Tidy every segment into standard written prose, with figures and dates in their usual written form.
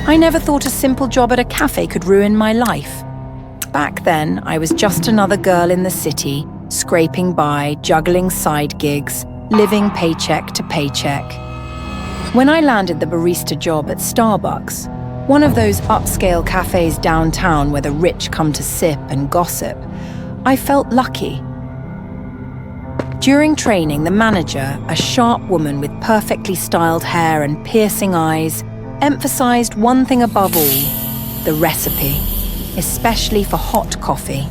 I never thought a simple job at a cafe could ruin my life. Back then, I was just another girl in the city, scraping by, juggling side gigs, living paycheck to paycheck. When I landed the barista job at Starbucks, one of those upscale cafes downtown where the rich come to sip and gossip, I felt lucky. During training, the manager, a sharp woman with perfectly styled hair and piercing eyes, emphasized one thing above all: the recipe, especially for hot coffee.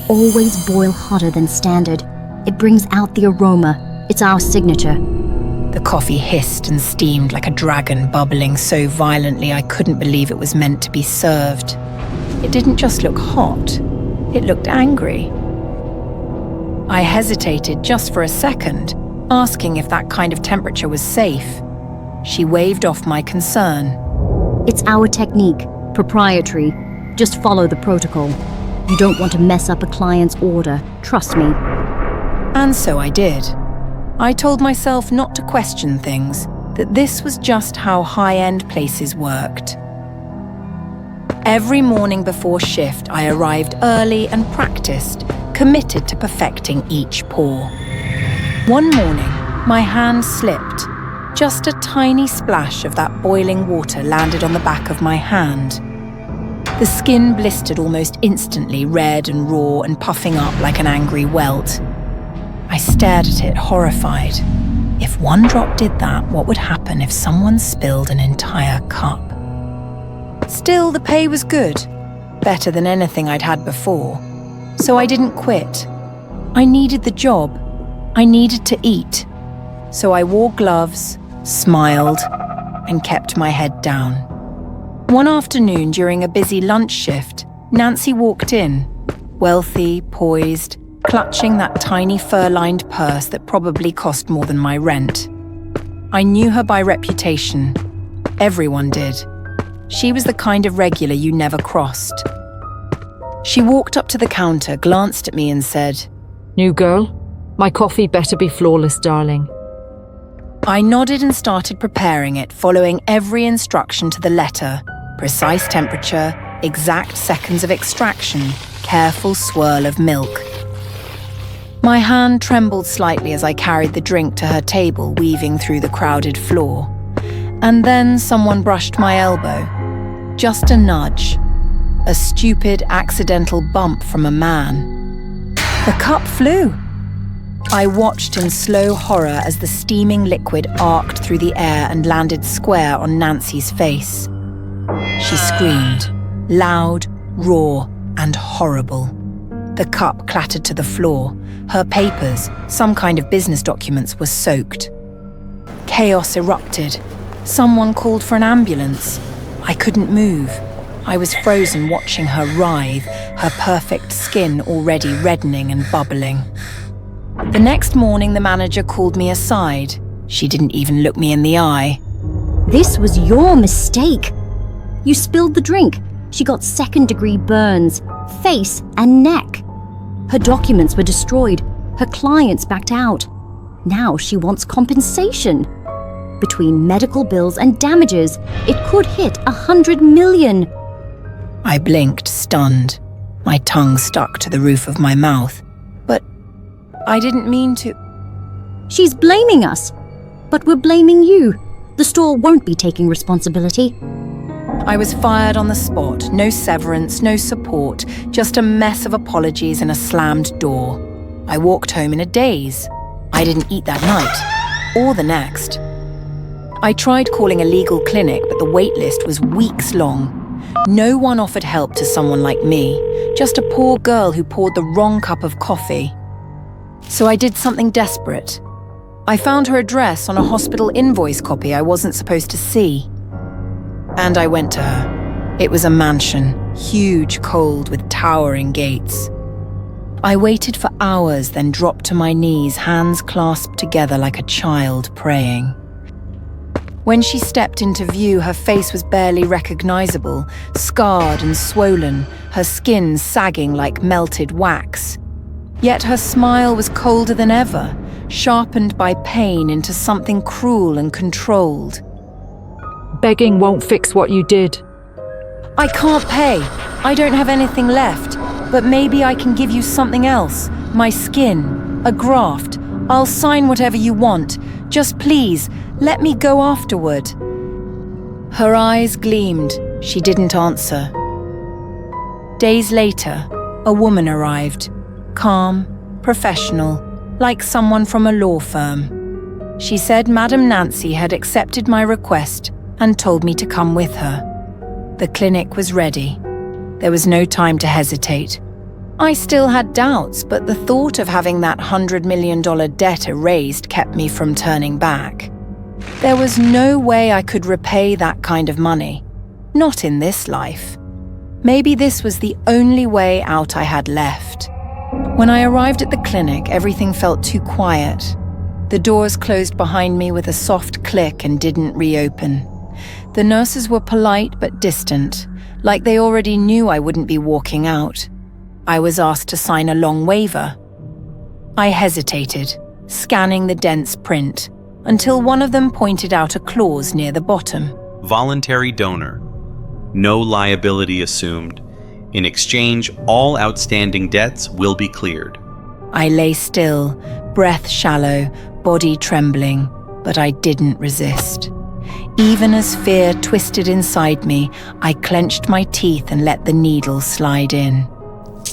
Always boil hotter than standard. It brings out the aroma. It's our signature. The coffee hissed and steamed like a dragon, bubbling so violently I couldn't believe it was meant to be served. It didn't just look hot, it looked angry. I hesitated just for a second, asking if that kind of temperature was safe. She waved off my concern. It's our technique, proprietary. Just follow the protocol. You don't want to mess up a client's order, trust me. And so I did. I told myself not to question things, that this was just how high-end places worked. Every morning before shift, I arrived early and practiced, committed to perfecting each pour. One morning, my hand slipped. Just a tiny splash of that boiling water landed on the back of my hand. The skin blistered almost instantly, red and raw and puffing up like an angry welt. I stared at it, horrified. If one drop did that, what would happen if someone spilled an entire cup? Still, the pay was good, better than anything I'd had before. So I didn't quit. I needed the job. I needed to eat. So I wore gloves, smiled, and kept my head down. One afternoon during a busy lunch shift, Nancy walked in, wealthy, poised, clutching that tiny fur-lined purse that probably cost more than my rent. I knew her by reputation. Everyone did. She was the kind of regular you never crossed. She walked up to the counter, glanced at me and said, "New girl, my coffee better be flawless, darling." I nodded and started preparing it, following every instruction to the letter. Precise temperature, exact seconds of extraction, careful swirl of milk. My hand trembled slightly as I carried the drink to her table, weaving through the crowded floor. And then someone brushed my elbow. Just a nudge. A stupid, accidental bump from a man. The cup flew. I watched in slow horror as the steaming liquid arced through the air and landed square on Nancy's face. She screamed, loud, raw, and horrible. The cup clattered to the floor. Her papers, some kind of business documents, were soaked. Chaos erupted. Someone called for an ambulance. I couldn't move. I was frozen watching her writhe, her perfect skin already reddening and bubbling. The next morning, the manager called me aside. She didn't even look me in the eye. This was your mistake. You spilled the drink. She got second-degree burns, face and neck. Her documents were destroyed. Her clients backed out. Now she wants compensation. Between medical bills and damages, it could hit 100 million. I blinked, stunned. My tongue stuck to the roof of my mouth. But I didn't mean to. She's blaming us, but we're blaming you. The store won't be taking responsibility. I was fired on the spot. No severance, no support, just a mess of apologies and a slammed door. I walked home in a daze. I didn't eat that night, or the next. I tried calling a legal clinic, but the wait list was weeks long. No one offered help to someone like me, just a poor girl who poured the wrong cup of coffee. So I did something desperate. I found her address on a hospital invoice copy I wasn't supposed to see. And I went to her. It was a mansion, huge, cold, with towering gates. I waited for hours, then dropped to my knees, hands clasped together like a child praying. When she stepped into view, her face was barely recognizable, scarred and swollen, her skin sagging like melted wax. Yet her smile was colder than ever, sharpened by pain into something cruel and controlled. Begging won't fix what you did. I can't pay. I don't have anything left. But maybe I can give you something else. My skin. A graft. I'll sign whatever you want. Just please, let me go afterward. Her eyes gleamed. She didn't answer. Days later, a woman arrived. Calm, professional, like someone from a law firm. She said Madame Nancy had accepted my request and told me to come with her. The clinic was ready. There was no time to hesitate. I still had doubts, but the thought of having that $100 million debt erased kept me from turning back. There was no way I could repay that kind of money. Not in this life. Maybe this was the only way out I had left. When I arrived at the clinic, everything felt too quiet. The doors closed behind me with a soft click and didn't reopen. The nurses were polite but distant, like they already knew I wouldn't be walking out. I was asked to sign a long waiver. I hesitated, scanning the dense print, until one of them pointed out a clause near the bottom. Voluntary donor. No liability assumed. In exchange, all outstanding debts will be cleared. I lay still, breath shallow, body trembling, but I didn't resist. Even as fear twisted inside me, I clenched my teeth and let the needle slide in.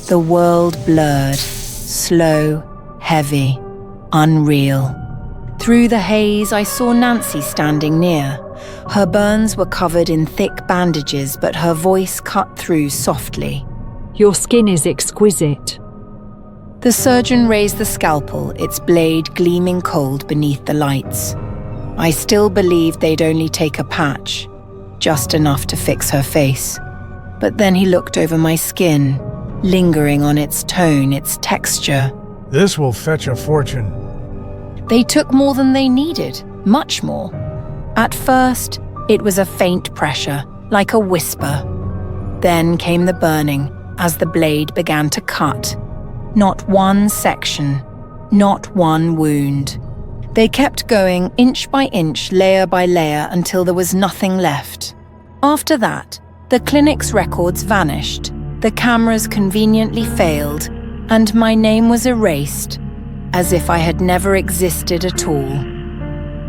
The world blurred, slow, heavy, unreal. Through the haze, I saw Nancy standing near. Her burns were covered in thick bandages, but her voice cut through softly. Your skin is exquisite. The surgeon raised the scalpel, its blade gleaming cold beneath the lights. I still believed they'd only take a patch, just enough to fix her face. But then he looked over my skin, lingering on its tone, its texture. This will fetch a fortune. They took more than they needed, much more. At first, it was a faint pressure, like a whisper. Then came the burning, as the blade began to cut. Not one section, not one wound. They kept going inch by inch, layer by layer, until there was nothing left. After that, the clinic's records vanished, the cameras conveniently failed, and my name was erased, as if I had never existed at all.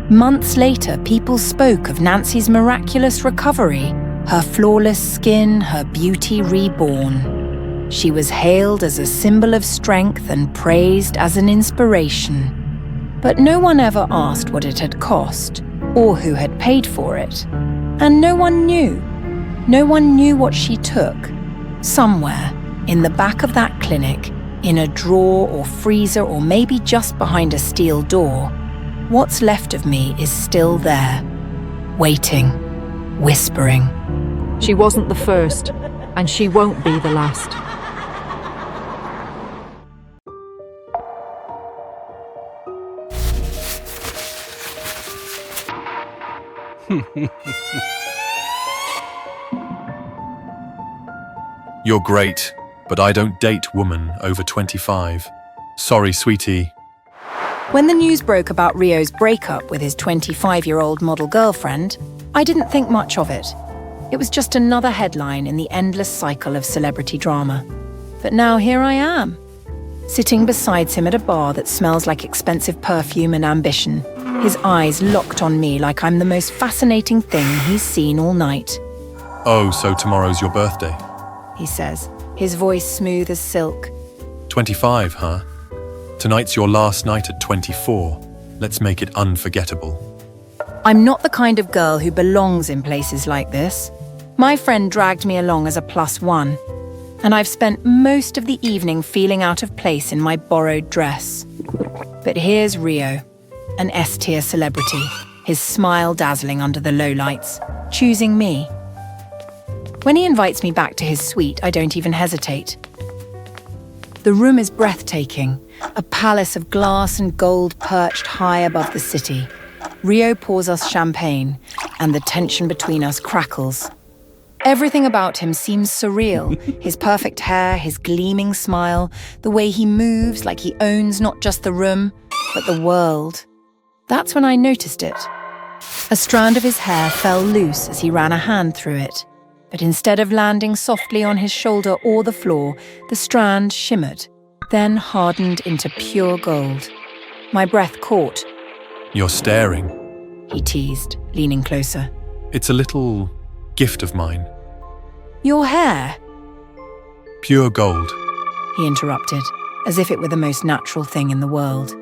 Months later, people spoke of Nancy's miraculous recovery, her flawless skin, her beauty reborn. She was hailed as a symbol of strength and praised as an inspiration. But no one ever asked what it had cost, or who had paid for it. And no one knew. No one knew what she took. Somewhere, in the back of that clinic, in a drawer or freezer or maybe just behind a steel door, what's left of me is still there, waiting, whispering. She wasn't the first, and she won't be the last. You're great, but I don't date women over 25. Sorry, sweetie. When the news broke about Rio's breakup with his 25-year-old model girlfriend, I didn't think much of it. It was just another headline in the endless cycle of celebrity drama. But now here I am, sitting beside him at a bar that smells like expensive perfume and ambition, his eyes locked on me like I'm the most fascinating thing he's seen all night. Oh, so tomorrow's your birthday? He says, his voice smooth as silk. 25, huh? Tonight's your last night at 24. Let's make it unforgettable. I'm not the kind of girl who belongs in places like this. My friend dragged me along as a +1, and I've spent most of the evening feeling out of place in my borrowed dress. But here's Rio, an S-tier celebrity, his smile dazzling under the lowlights, choosing me. When he invites me back to his suite, I don't even hesitate. The room is breathtaking, a palace of glass and gold perched high above the city. Rio pours us champagne, and the tension between us crackles. Everything about him seems surreal. His perfect hair, his gleaming smile, the way he moves like he owns not just the room, but the world. That's when I noticed it. A strand of his hair fell loose as he ran a hand through it, but instead of landing softly on his shoulder or the floor, the strand shimmered, then hardened into pure gold. My breath caught. You're staring. He teased, leaning closer. It's a little gift of mine. Your hair, Pure gold. he interrupted, as if it were the most natural thing in the world.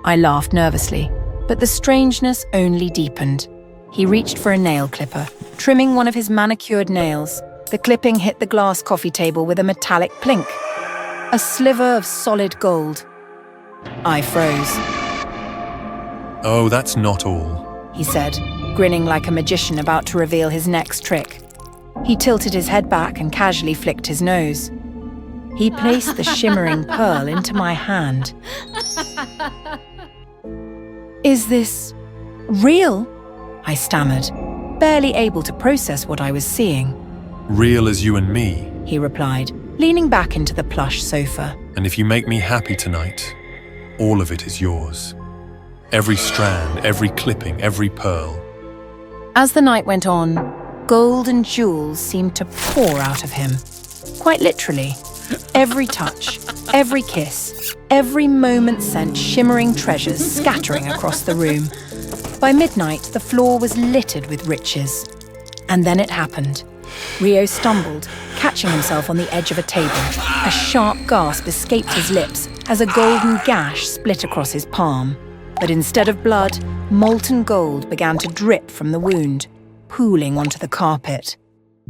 I laughed nervously, but the strangeness only deepened. He reached for a nail clipper, trimming one of his manicured nails. The clipping hit the glass coffee table with a metallic plink. A sliver of solid gold. I froze. Oh, that's not all. He said, grinning like a magician about to reveal his next trick. He tilted his head back and casually flicked his nose. He placed the shimmering pearl into my hand. Is this real? I stammered, barely able to process what I was seeing. Real as you and me. He replied, leaning back into the plush sofa. And if you make me happy tonight, all of it is yours. Every strand, every clipping, every pearl. As the night went on, gold and jewels seemed to pour out of him. Quite literally. Every touch, every kiss, every moment sent shimmering treasures scattering across the room. By midnight, the floor was littered with riches. And then it happened. Rio stumbled, catching himself on the edge of a table. A sharp gasp escaped his lips as a golden gash split across his palm. But instead of blood, molten gold began to drip from the wound, pooling onto the carpet.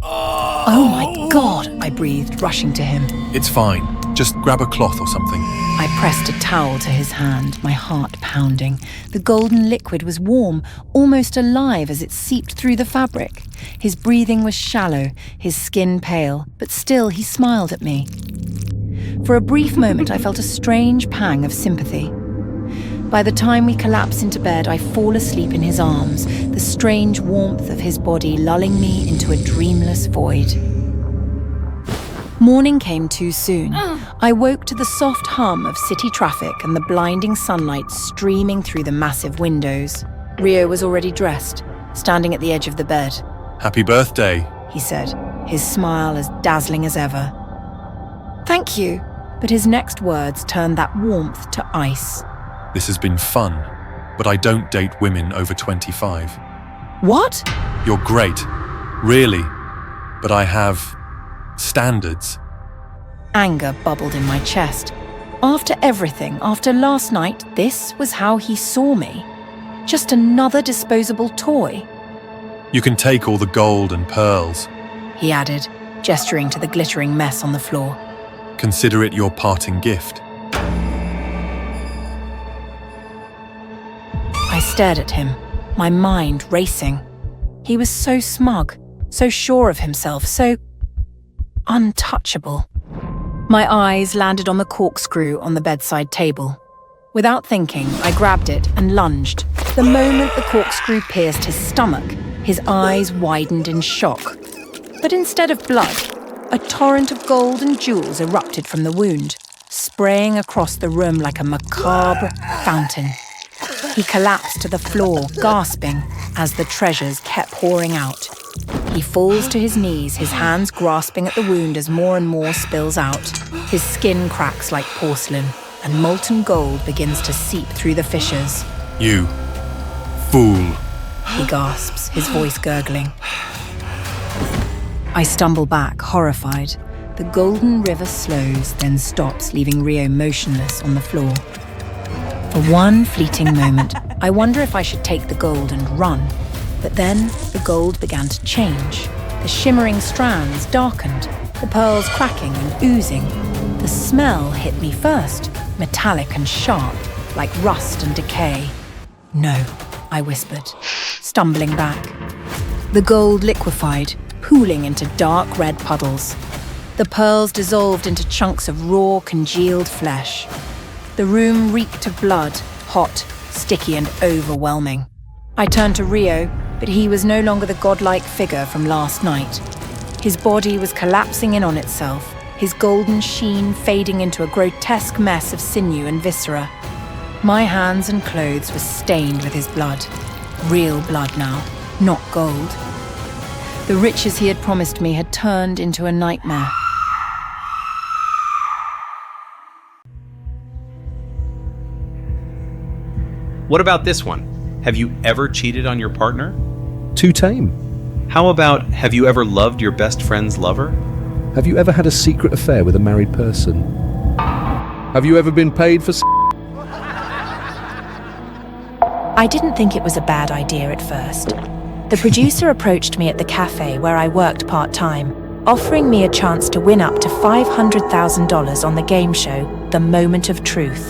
Oh my God, I breathed, rushing to him. It's fine. Just grab a cloth or something. I pressed a towel to his hand, my heart pounding. The golden liquid was warm, almost alive as it seeped through the fabric. His breathing was shallow, his skin pale, but still he smiled at me. For a brief moment, I felt a strange pang of sympathy. By the time we collapse into bed, I fall asleep in his arms, the strange warmth of his body lulling me into a dreamless void. Morning came too soon. I woke to the soft hum of city traffic and the blinding sunlight streaming through the massive windows. Rio was already dressed, standing at the edge of the bed. Happy birthday. He said, his smile as dazzling as ever. Thank you. But his next words turned that warmth to ice. This has been fun, but I don't date women over 25. What? You're great. Really. But I have standards. Anger bubbled in my chest. After everything, after last night, this was how he saw me. Just another disposable toy. You can take all the gold and pearls. He added, gesturing to the glittering mess on the floor. Consider it your parting gift. I stared at him, my mind racing. He was so smug, so sure of himself, so untouchable. My eyes landed on the corkscrew on the bedside table. Without thinking, I grabbed it and lunged. The moment the corkscrew pierced his stomach, his eyes widened in shock. But instead of blood, a torrent of gold and jewels erupted from the wound, spraying across the room like a macabre fountain. He collapsed to the floor, gasping, as the treasures kept pouring out. He falls to his knees, his hands grasping at the wound as more and more spills out. His skin cracks like porcelain, and molten gold begins to seep through the fissures. You fool. He gasps, his voice gurgling. I stumble back, horrified. The golden river slows, then stops, leaving Rio motionless on the floor. For one fleeting moment, I wonder if I should take the gold and run. But then the gold began to change. The shimmering strands darkened, the pearls cracking and oozing. The smell hit me first, metallic and sharp, like rust and decay. No, I whispered, stumbling back. The gold liquefied, pooling into dark red puddles. The pearls dissolved into chunks of raw, congealed flesh. The room reeked of blood, hot, sticky and overwhelming. I turned to Rio, but he was no longer the godlike figure from last night. His body was collapsing in on itself, his golden sheen fading into a grotesque mess of sinew and viscera. My hands and clothes were stained with his blood. Real blood now, not gold. The riches he had promised me had turned into a nightmare. What about this one? Have you ever cheated on your partner? Too tame. How about, have you ever loved your best friend's lover? Have you ever had a secret affair with a married person? Have you ever been paid for I didn't think it was a bad idea at first. The producer approached me at the cafe where I worked part-time, offering me a chance to win up to $500,000 on the game show, The Moment of Truth.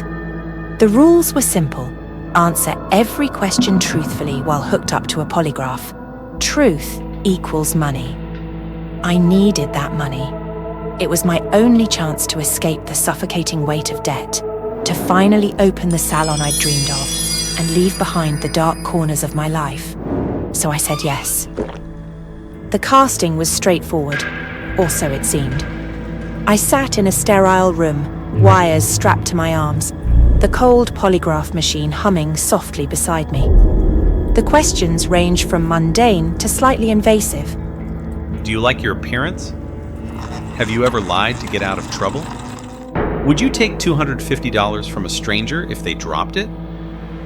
The rules were simple. Answer every question truthfully while hooked up to a polygraph. Truth equals money. I needed that money. It was my only chance to escape the suffocating weight of debt, to finally open the salon I'd dreamed of, and leave behind the dark corners of my life. So I said yes. The casting was straightforward, or so it seemed. I sat in a sterile room, wires strapped to my arms, the cold polygraph machine humming softly beside me. The questions ranged from mundane to slightly invasive. Do you like your appearance? Have you ever lied to get out of trouble? Would you take $250 from a stranger if they dropped it?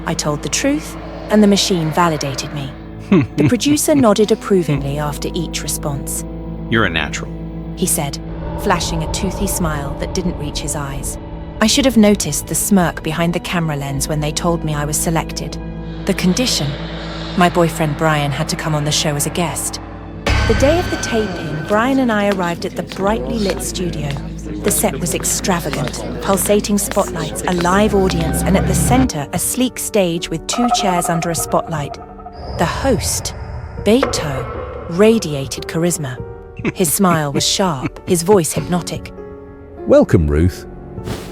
I told the truth, and the machine validated me. The producer nodded approvingly after each response. You're a natural. He said, flashing a toothy smile that didn't reach his eyes. I should have noticed the smirk behind the camera lens when they told me I was selected. The condition: my boyfriend Brian had to come on the show as a guest. The day of the taping, Brian and I arrived at the brightly lit studio. The set was extravagant, pulsating spotlights, a live audience, and at the center, a sleek stage with 2 chairs under a spotlight. The host, Beto, radiated charisma. His smile was sharp, his voice hypnotic. Welcome, Ruth.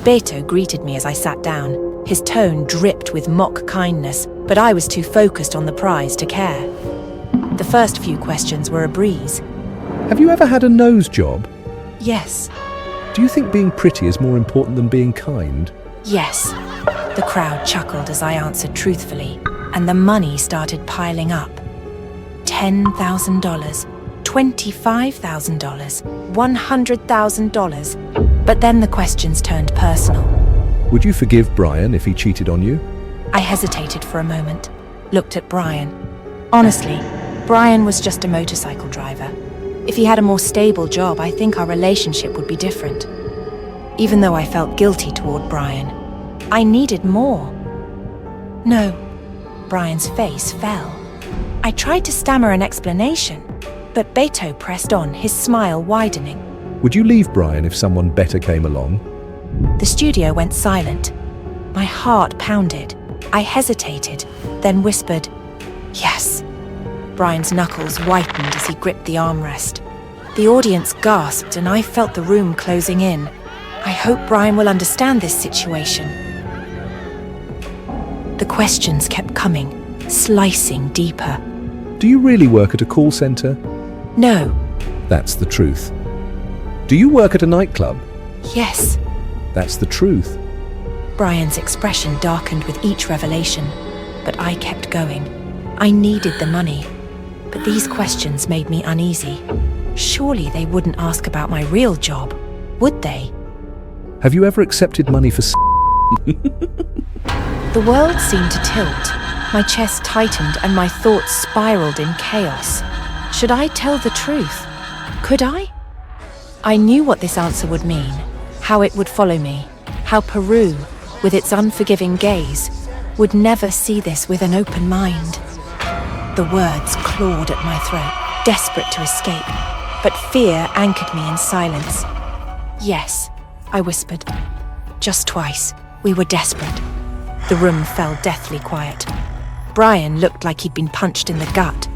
Beto greeted me as I sat down. His tone dripped with mock kindness, but I was too focused on the prize to care. The first few questions were a breeze. Have you ever had a nose job? Yes. Do you think being pretty is more important than being kind? Yes. The crowd chuckled as I answered truthfully, and the money started piling up. $10,000, $25,000, $100,000. But then the questions turned personal. Would you forgive Brian if he cheated on you? I hesitated for a moment, looked at Brian. Honestly, Brian was just a motorcycle driver. If he had a more stable job, I think our relationship would be different. Even though I felt guilty toward Brian, I needed more. No. Brian's face fell. I tried to stammer an explanation, but Beto pressed on, his smile widening. Would you leave Brian if someone better came along? The studio went silent. My heart pounded. I hesitated, then whispered, yes. Brian's knuckles whitened as he gripped the armrest. The audience gasped and I felt the room closing in. I hope Brian will understand this situation. The questions kept coming, slicing deeper. Do you really work at a call center? No. That's the truth. Do you work at a nightclub? Yes. That's the truth. Brian's expression darkened with each revelation, but I kept going. I needed the money, but these questions made me uneasy. Surely they wouldn't ask about my real job, would they? Have you ever accepted money for The world seemed to tilt. My chest tightened and my thoughts spiraled in chaos. Should I tell the truth? Could I? I knew what this answer would mean, how it would follow me, how Peru, with its unforgiving gaze, would never see this with an open mind. The words clawed at my throat, desperate to escape, but fear anchored me in silence. Yes, I whispered. Just twice. We were desperate. The room fell deathly quiet. Brian looked like he'd been punched in the gut.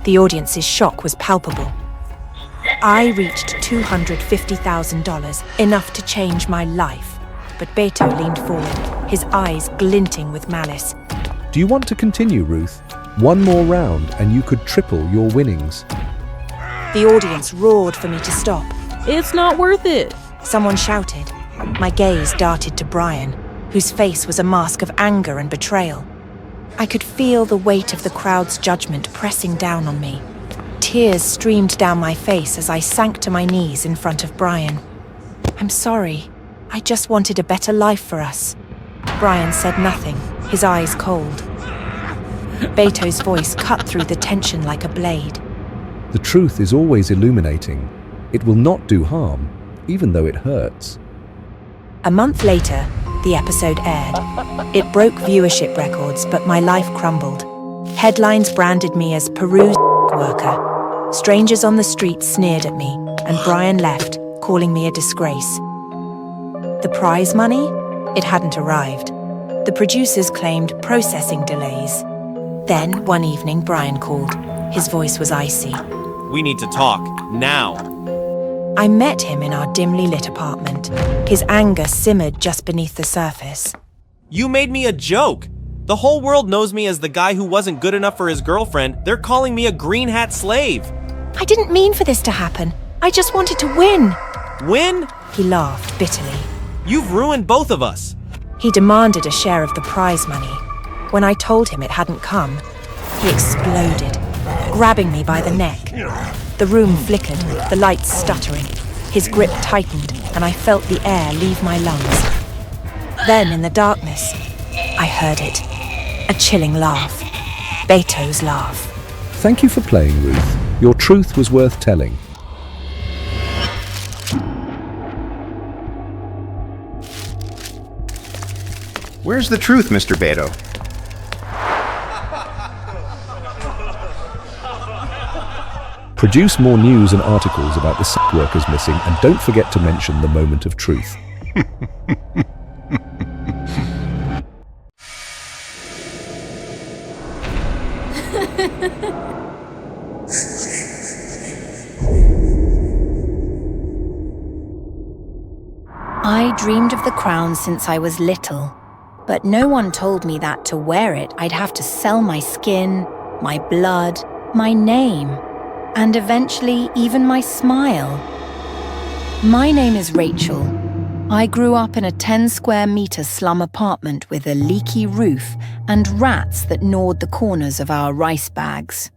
The audience's shock was palpable. I reached $250,000, enough to change my life. But Beto leaned forward, his eyes glinting with malice. Do you want to continue, Ruth? One more round and you could triple your winnings. The audience roared for me to stop. It's not worth it. Someone shouted. My gaze darted to Brian, whose face was a mask of anger and betrayal. I could feel the weight of the crowd's judgment pressing down on me. Tears streamed down my face as I sank to my knees in front of Brian. "I'm sorry. I just wanted a better life for us." Brian said nothing, his eyes cold. Beto's voice cut through the tension like a blade. The truth is always illuminating. It will not do harm, even though it hurts. A month later, the episode aired. It broke viewership records, but my life crumbled. Headlines branded me as Peru's worker. Strangers on the street sneered at me, and Brian left, calling me a disgrace. The prize money? It hadn't arrived. The producers claimed processing delays. Then, one evening, Brian called. His voice was icy. "We need to talk, now." I met him in our dimly lit apartment. His anger simmered just beneath the surface. "You made me a joke. The whole world knows me as the guy who wasn't good enough for his girlfriend. They're calling me a green hat slave." "I didn't mean for this to happen. I just wanted to win." "Win? He laughed bitterly. You've ruined both of us." He demanded a share of the prize money. When I told him it hadn't come, he exploded, grabbing me by the neck. The room flickered, the lights stuttering. His grip tightened, and I felt the air leave my lungs. Then, in the darkness, I heard it. A chilling laugh. Beto's laugh. Thank you for playing, Ruth. Your truth was worth telling. Where's the truth, Mr. Beto? Produce more news and articles about the sex workers missing, and don't forget to mention the moment of truth. I dreamed of the crown since I was little, but no one told me that to wear it I'd have to sell my skin, my blood, my name, and eventually even my smile. My name is Rachel. I grew up in a 10-square-meter slum apartment with a leaky roof and rats that gnawed the corners of our rice bags.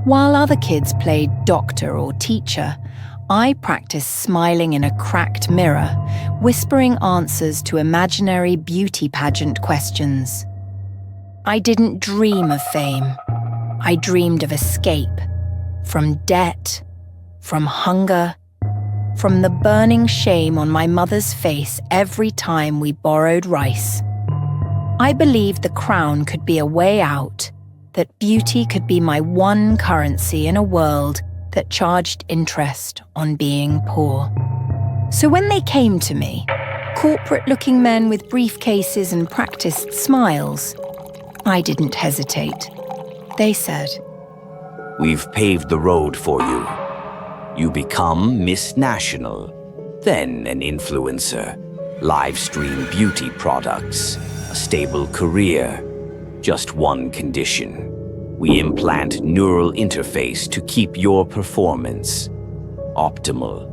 While other kids played doctor or teacher, I practiced smiling in a cracked mirror, whispering answers to imaginary beauty pageant questions. I didn't dream of fame. I dreamed of escape. From debt, from hunger, from the burning shame on my mother's face every time we borrowed rice. I believed the crown could be a way out, that beauty could be my one currency in a world that charged interest on being poor. So when they came to me, corporate-looking men with briefcases and practiced smiles, I didn't hesitate. They said, "We've paved the road for you. You become Miss National, then an influencer, live stream beauty products, a stable career. Just one condition. We implant neural interface to keep your performance optimal."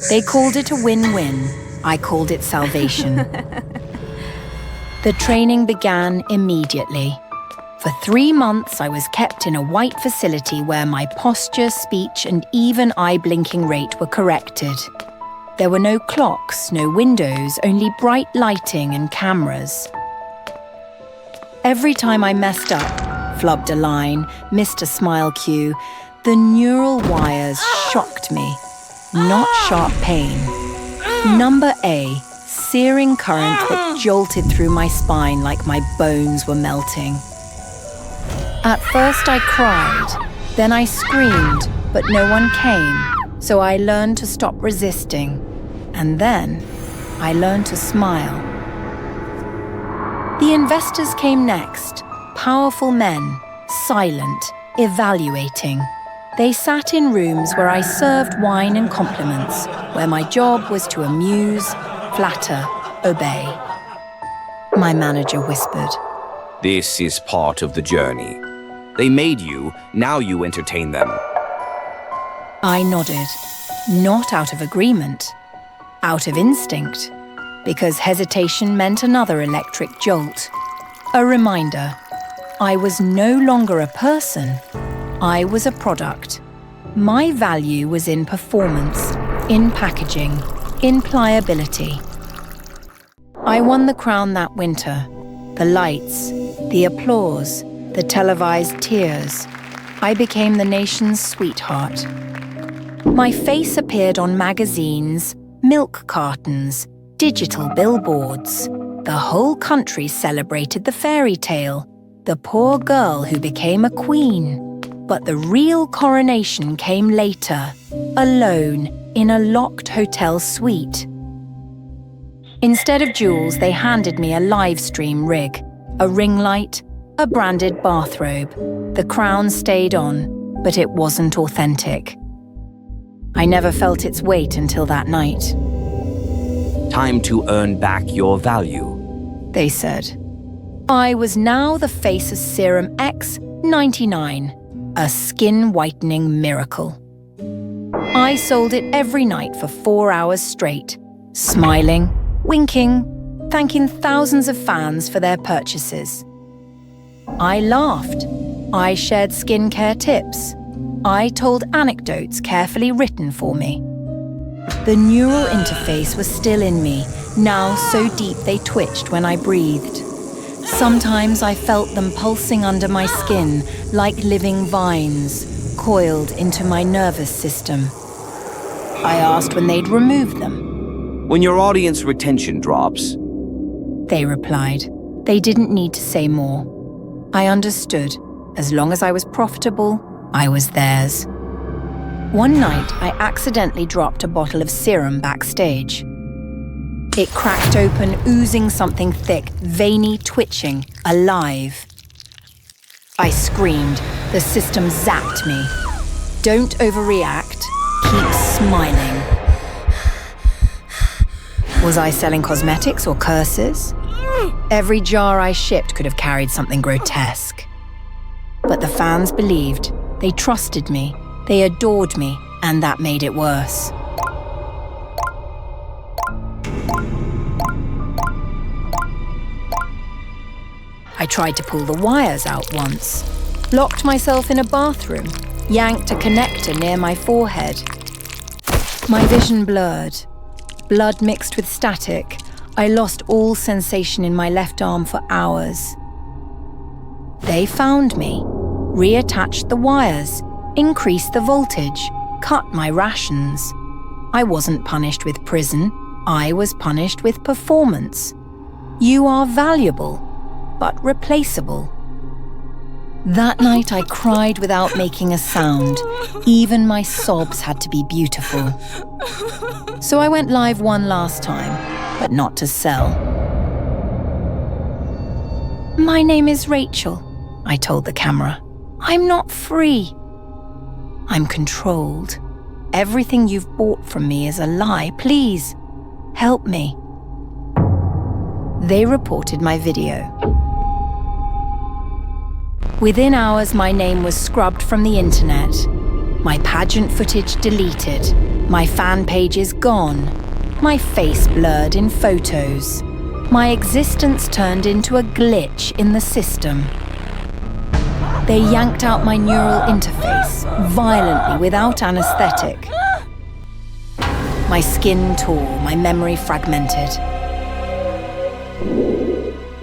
They called it a win-win. I called it salvation. The training began immediately. For 3 months, I was kept in a white facility where my posture, speech, and even eye-blinking rate were corrected. There were no clocks, no windows, only bright lighting and cameras. Every time I messed up, flubbed a line, missed a smile cue, the neural wires shocked me, not sharp pain. Number A, searing current that jolted through my spine like my bones were melting. At first I cried, then I screamed, but no one came, so I learned to stop resisting, and then I learned to smile. The investors came next, powerful men, silent, evaluating. They sat in rooms where I served wine and compliments, where my job was to amuse, flatter, obey. My manager whispered, "This is part of the journey. They made you, now you entertain them." I nodded, not out of agreement, out of instinct, because hesitation meant another electric jolt. A reminder, I was no longer a person, I was a product. My value was in performance, in packaging, in pliability. I won the crown that winter. The lights, the applause, the televised tears. I became the nation's sweetheart. My face appeared on magazines, milk cartons, digital billboards. The whole country celebrated the fairy tale, the poor girl who became a queen. But the real coronation came later, alone, in a locked hotel suite. Instead of jewels, they handed me a live stream rig, a ring light, a branded bathrobe. The crown stayed on, but it wasn't authentic. I never felt its weight until that night. Time to earn back your value, they said. I was now the face of Serum X99, a skin-whitening miracle. I sold it every night for 4 hours straight, smiling, winking, thanking thousands of fans for their purchases. I laughed. I shared skincare tips. I told anecdotes carefully written for me. The neural interface was still in me, now so deep they twitched when I breathed. Sometimes I felt them pulsing under my skin like living vines, coiled into my nervous system. I asked when they'd remove them. when your audience retention drops. They replied. They didn't need to say more. I understood. As long as I was profitable, I was theirs. One night, I accidentally dropped a bottle of serum backstage. It cracked open, oozing something thick, veiny, twitching, alive. I screamed. The system zapped me. Don't overreact. Keep smiling. Was I selling cosmetics or curses? Every jar I shipped could have carried something grotesque. But the fans believed. They trusted me. They adored me, and that made it worse. I tried to pull the wires out once, locked myself in a bathroom, yanked a connector near my forehead. My vision blurred. Blood mixed with static. I lost all sensation in my left arm for hours. They found me, reattached the wires, increased the voltage, cut my rations. I wasn't punished with prison. I was punished with performance. You are valuable, but replaceable. That night I cried without making a sound. Even my sobs had to be beautiful. So I went live one last time, but not to sell. My name is Rachel, I told the camera. I'm not free. I'm controlled. Everything you've bought from me is a lie. Please, help me. They reported my video. Within hours, my name was scrubbed from the internet. My pageant footage deleted. My fan pages gone. My face blurred in photos. My existence turned into a glitch in the system. They yanked out my neural interface, violently, without anesthetic. My skin tore, my memory fragmented.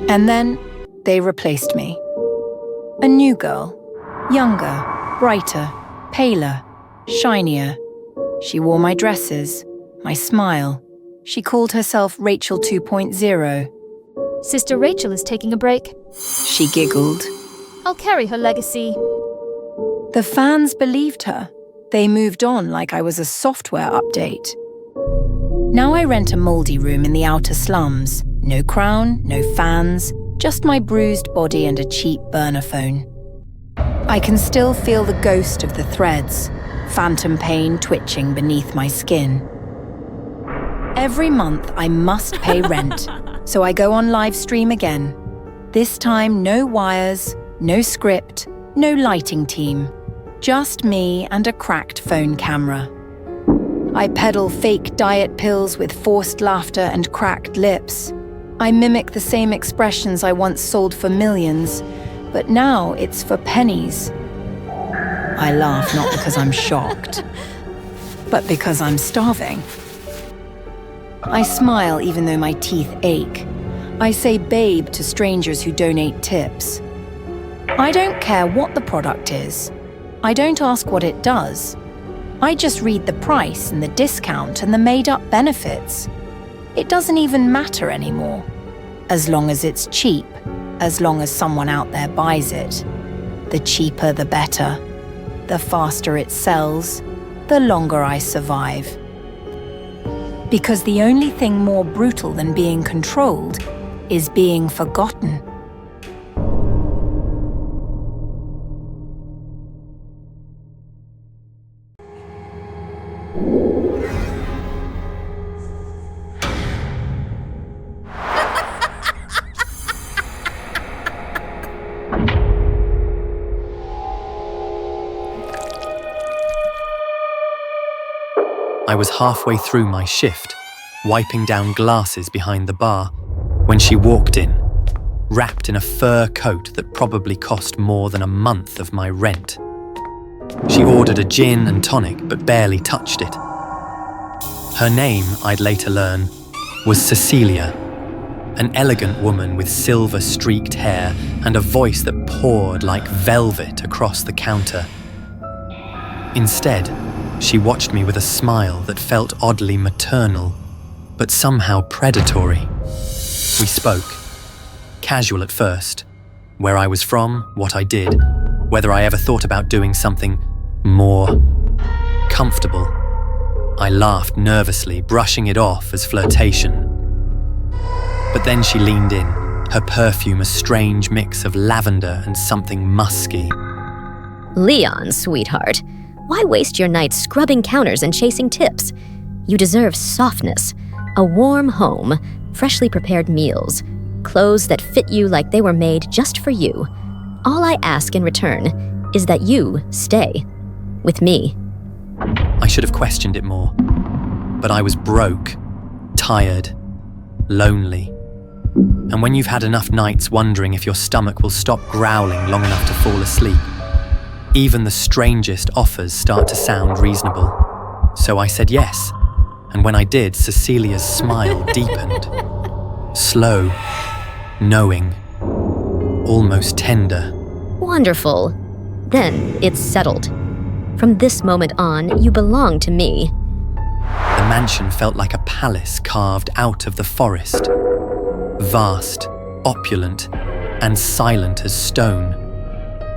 And then they replaced me. A new girl, younger, brighter, paler, shinier. She wore my dresses, my smile. She called herself Rachel 2.0. Sister Rachel is taking a break. She giggled. I'll carry her legacy. The fans believed her. They moved on like I was a software update. Now I rent a moldy room in the outer slums. No crown, no fans, just my bruised body and a cheap burner phone. I can still feel the ghost of the threads, phantom pain twitching beneath my skin. Every month I must pay rent, so I go on live stream again. This time no wires, no script, no lighting team. Just me and a cracked phone camera. I peddle fake diet pills with forced laughter and cracked lips. I mimic the same expressions I once sold for millions, but now it's for pennies. I laugh not because I'm shocked, but because I'm starving. I smile even though my teeth ache. I say babe to strangers who donate tips. I don't care what the product is. I don't ask what it does. I just read the price and the discount and the made-up benefits. It doesn't even matter anymore. As long as it's cheap, as long as someone out there buys it. The cheaper, the better. The faster it sells, the longer I survive. Because the only thing more brutal than being controlled is being forgotten. I was halfway through my shift, wiping down glasses behind the bar, when she walked in, wrapped in a fur coat that probably cost more than a month of my rent. She ordered a gin and tonic but barely touched it. Her name, I'd later learn, was Cecilia, an elegant woman with silver-streaked hair and a voice that poured like velvet across the counter. Instead, she watched me with a smile that felt oddly maternal, but somehow predatory. We spoke. Casual at first. Where I was from, what I did, whether I ever thought about doing something more comfortable. I laughed nervously, brushing it off as flirtation. But then she leaned in, her perfume a strange mix of lavender and something musky. Leon, sweetheart. Why waste your nights scrubbing counters and chasing tips? You deserve softness, a warm home, freshly prepared meals, clothes that fit you like they were made just for you. All I ask in return is that you stay with me. I should have questioned it more, but I was broke, tired, lonely. And when you've had enough nights wondering if your stomach will stop growling long enough to fall asleep, even the strangest offers start to sound reasonable. So I said yes, and when I did, Cecilia's smile deepened. Slow, knowing, almost tender. Wonderful. Then it's settled. From this moment on, you belong to me. The mansion felt like a palace carved out of the forest. Vast, opulent, and silent as stone.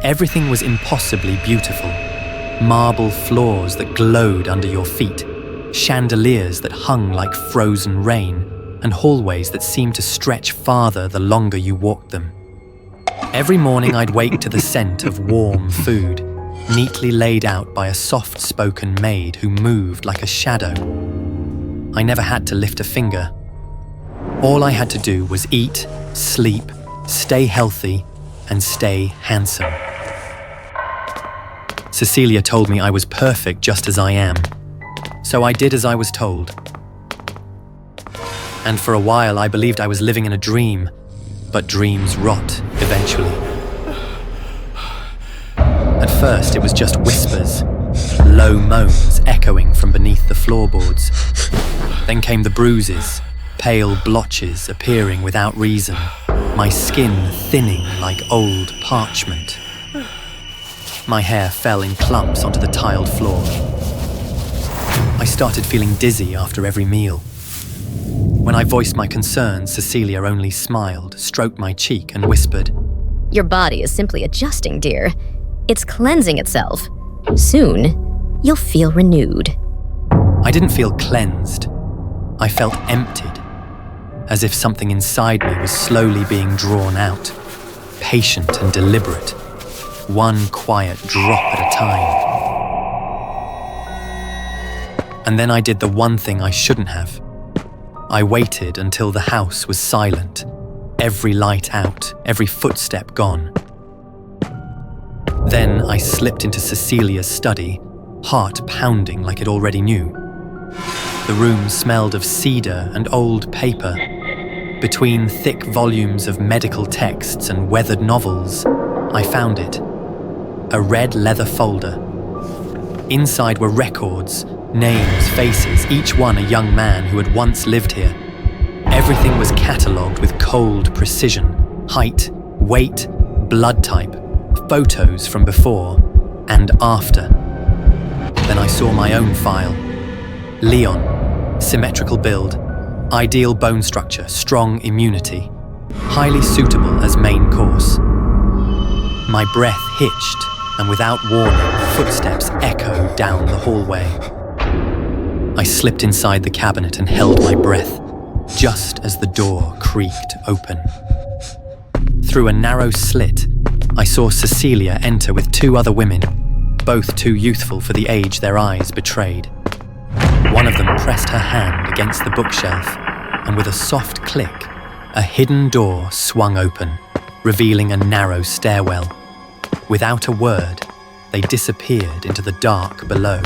Everything was impossibly beautiful. Marble floors that glowed under your feet, chandeliers that hung like frozen rain, and hallways that seemed to stretch farther the longer you walked them. Every morning I'd wake to the scent of warm food, neatly laid out by a soft-spoken maid who moved like a shadow. I never had to lift a finger. All I had to do was eat, sleep, stay healthy, and stay handsome. Cecilia told me I was perfect just as I am, so I did as I was told. And for a while I believed I was living in a dream, but dreams rot eventually. At first it was just whispers, low moans echoing from beneath the floorboards. Then came the bruises, pale blotches appearing without reason, my skin thinning like old parchment. My hair fell in clumps onto the tiled floor. I started feeling dizzy after every meal. When I voiced my concerns, Cecilia only smiled, stroked my cheek, and whispered, Your body is simply adjusting, dear. It's cleansing itself. Soon, you'll feel renewed. I didn't feel cleansed. I felt emptied, as if something inside me was slowly being drawn out, patient and deliberate, one quiet drop at a time. And then I did the one thing I shouldn't have. I waited until the house was silent, every light out, every footstep gone. Then I slipped into Cecilia's study, heart pounding like it already knew. The room smelled of cedar and old paper, Between thick volumes of medical texts and weathered novels, I found it. A red leather folder. Inside were records, names, faces, each one a young man who had once lived here. Everything was catalogued with cold precision. Height, weight, blood type, photos from before and after. Then I saw my own file. Leon, symmetrical build, ideal bone structure, strong immunity, highly suitable as main course. My breath hitched, and without warning, footsteps echoed down the hallway. I slipped inside the cabinet and held my breath, just as the door creaked open. Through a narrow slit, I saw Cecilia enter with two other women, both too youthful for the age their eyes betrayed. One of them pressed her hand against the bookshelf, and with a soft click, a hidden door swung open, revealing a narrow stairwell. Without a word, they disappeared into the dark below.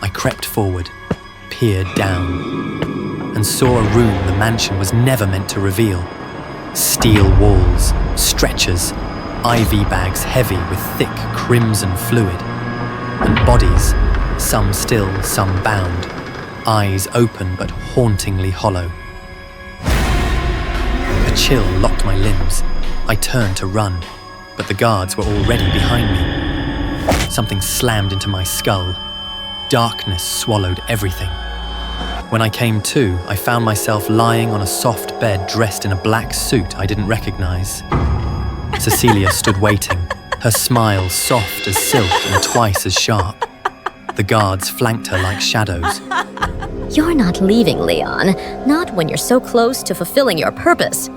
I crept forward, peered down, and saw a room the mansion was never meant to reveal. Steel walls, stretchers, IV bags heavy with thick crimson fluid, and bodies, some still, some bound, eyes open but hauntingly hollow. A chill locked my limbs. I turned to run, but the guards were already behind me. Something slammed into my skull. Darkness swallowed everything. When I came to, I found myself lying on a soft bed dressed in a black suit I didn't recognize. Cecilia stood waiting, her smile soft as silk and twice as sharp. The guards flanked her like shadows. You're not leaving, Leon. Not when you're so close to fulfilling your purpose.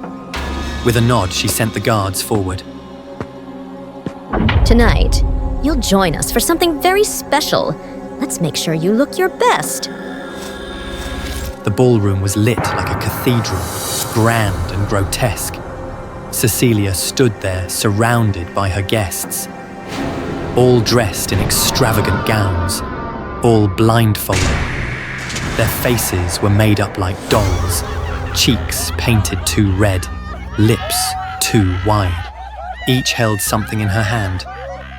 With a nod, she sent the guards forward. Tonight, you'll join us for something very special. Let's make sure you look your best. The ballroom was lit like a cathedral, grand and grotesque. Cecilia stood there, surrounded by her guests, all dressed in extravagant gowns, all blindfolded. Their faces were made up like dolls, cheeks painted too red, lips too wide. Each held something in her hand: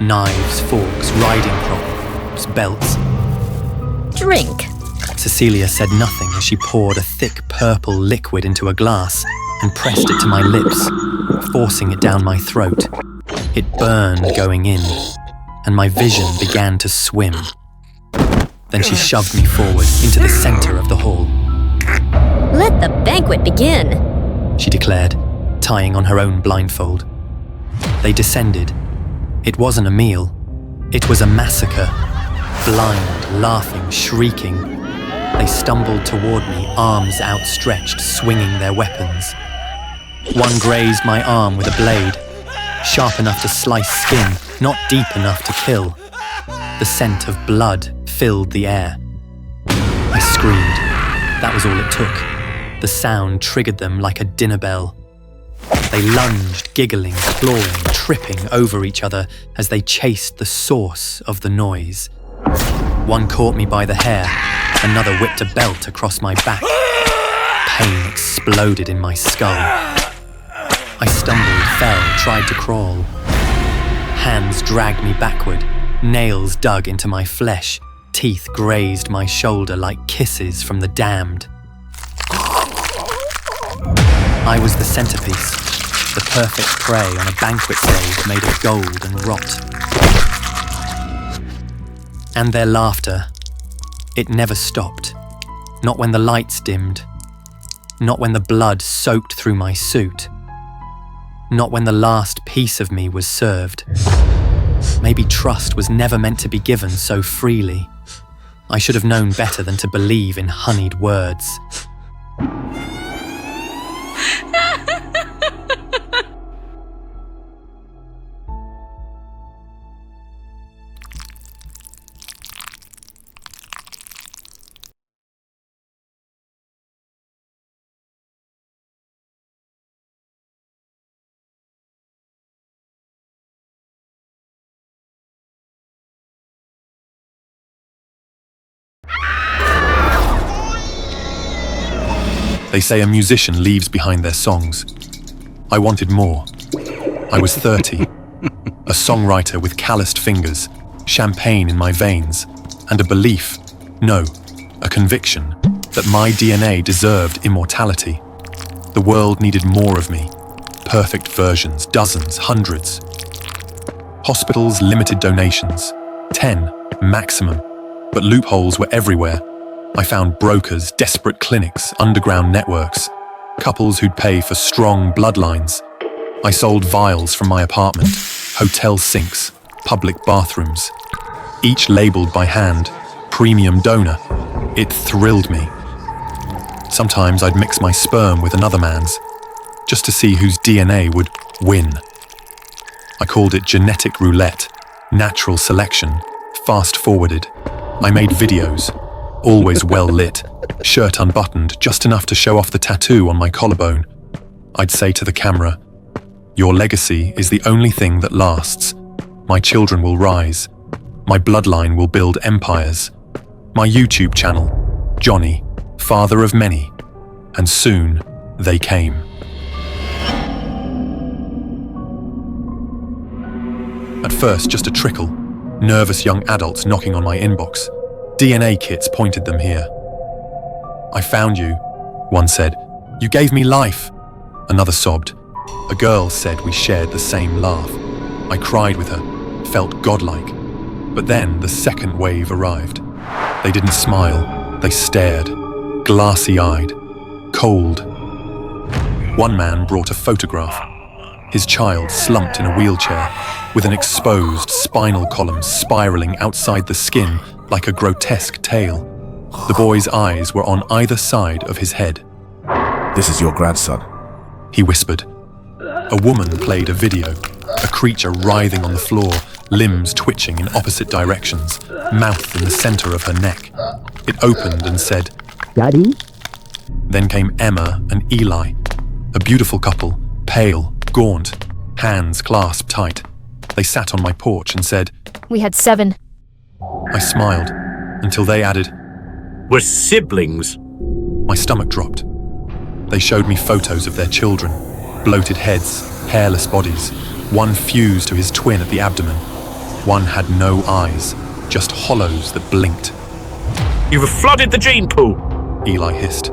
knives, forks, riding crops, belts. Drink. Cecilia said nothing as she poured a thick purple liquid into a glass and pressed it to my lips, forcing it down my throat. It burned going in, and my vision began to swim. Then she shoved me forward into the center of the hall. Let the banquet begin, she declared, tying on her own blindfold. They descended. It wasn't a meal. It was a massacre. Blind, laughing, shrieking. They stumbled toward me, arms outstretched, swinging their weapons. One grazed my arm with a blade, sharp enough to slice skin, not deep enough to kill. The scent of blood filled the air. I screamed. That was all it took. The sound triggered them like a dinner bell. They lunged, giggling, clawing, tripping over each other as they chased the source of the noise. One caught me by the hair, another whipped a belt across my back. Pain exploded in my skull. I stumbled, fell, tried to crawl. Hands dragged me backward, nails dug into my flesh, teeth grazed my shoulder like kisses from the damned. I was the centerpiece, the perfect prey on a banquet stage made of gold and rot. And their laughter, it never stopped. Not when the lights dimmed. Not when the blood soaked through my suit. Not when the last piece of me was served. Maybe trust was never meant to be given so freely. I should have known better than to believe in honeyed words. They say a musician leaves behind their songs. I wanted more. I was 30, a songwriter with calloused fingers, champagne in my veins, and a belief, no, a conviction, that my DNA deserved immortality. The world needed more of me. Perfect versions, dozens, hundreds. Hospitals limited donations, 10 maximum, but loopholes were everywhere. I found brokers, desperate clinics, underground networks, couples who'd pay for strong bloodlines. I sold vials from my apartment, hotel sinks, public bathrooms, each labeled by hand, premium donor. It thrilled me. Sometimes I'd mix my sperm with another man's, just to see whose DNA would win. I called it genetic roulette, natural selection, fast-forwarded. I made videos, always well lit, shirt unbuttoned, just enough to show off the tattoo on my collarbone. I'd say to the camera, "Your legacy is the only thing that lasts. My children will rise. My bloodline will build empires. My YouTube channel, Johnny, father of many." And soon, they came. At first, just a trickle. Nervous young adults knocking on my inbox. DNA kits pointed them here. "I found you," one said. "You gave me life." Another sobbed. A girl said we shared the same laugh. I cried with her, felt godlike. But then the second wave arrived. They didn't smile, they stared, glassy-eyed, cold. One man brought a photograph. His child slumped in a wheelchair, with an exposed spinal column spiraling outside the skin like a grotesque tail. The boy's eyes were on either side of his head. "This is your grandson," he whispered. A woman played a video, a creature writhing on the floor, limbs twitching in opposite directions, mouth in the center of her neck. It opened and said, "Daddy?" Then came Emma and Eli, a beautiful couple, pale, gaunt, hands clasped tight. They sat on my porch and said, We had 7. I smiled, until they added, "We're siblings." My stomach dropped. They showed me photos of their children, bloated heads, hairless bodies. One fused to his twin at the abdomen. One had no eyes, just hollows that blinked. "You've flooded the gene pool," Eli hissed.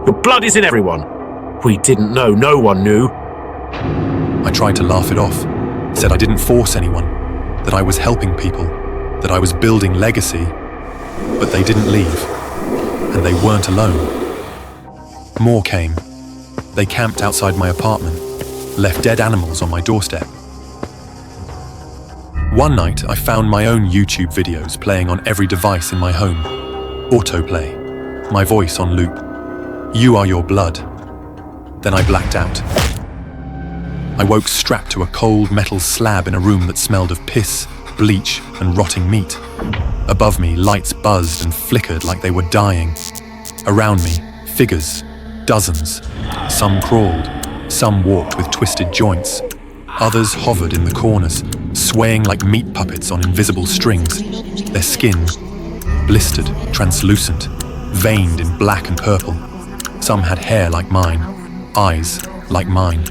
"Your blood is in everyone. We didn't know, no one knew." I tried to laugh it off, said I didn't force anyone, that I was helping people, that I was building legacy. But they didn't leave, and they weren't alone. More came. They camped outside my apartment, left dead animals on my doorstep. One night, I found my own YouTube videos playing on every device in my home. Autoplay, my voice on loop. "You are your blood." Then I blacked out. I woke strapped to a cold metal slab in a room that smelled of piss, bleach, and rotting meat. Above me, lights buzzed and flickered like they were dying. Around me, figures, dozens. Some crawled, some walked with twisted joints. Others hovered in the corners, swaying like meat puppets on invisible strings. Their skin, blistered, translucent, veined in black and purple. Some had hair like mine, eyes like mine.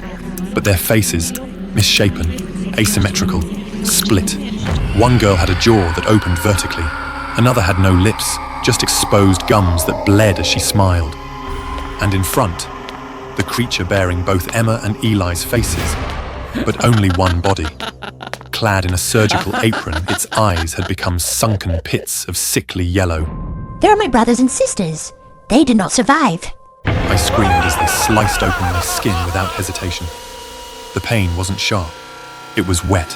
But their faces, misshapen, asymmetrical, split. One girl had a jaw that opened vertically. Another had no lips, just exposed gums that bled as she smiled. And in front, the creature bearing both Emma and Eli's faces, but only one body. Clad in a surgical apron, its eyes had become sunken pits of sickly yellow. "They're my brothers and sisters. They did not survive." I screamed as they sliced open my skin without hesitation. The pain wasn't sharp. It was wet,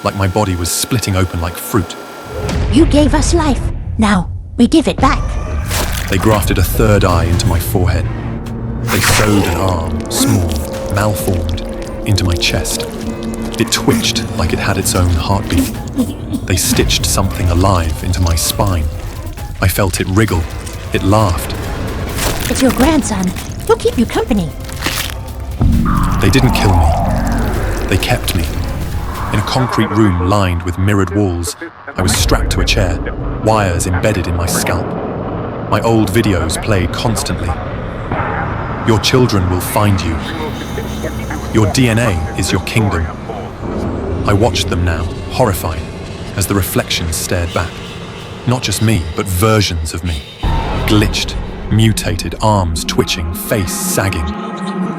like my body was splitting open like fruit. "You gave us life. Now, we give it back." They grafted a third eye into my forehead. They sewed an arm, small, malformed, into my chest. It twitched like it had its own heartbeat. They stitched something alive into my spine. I felt it wriggle. It laughed. "It's your grandson. He'll keep you company." They didn't kill me. They kept me. In a concrete room lined with mirrored walls, I was strapped to a chair, wires embedded in my scalp. My old videos played constantly. Your children will find you. Your DNA is your kingdom. I watched them now, horrified, as the reflections stared back. Not just me, but versions of me. Glitched, mutated, arms twitching, face sagging.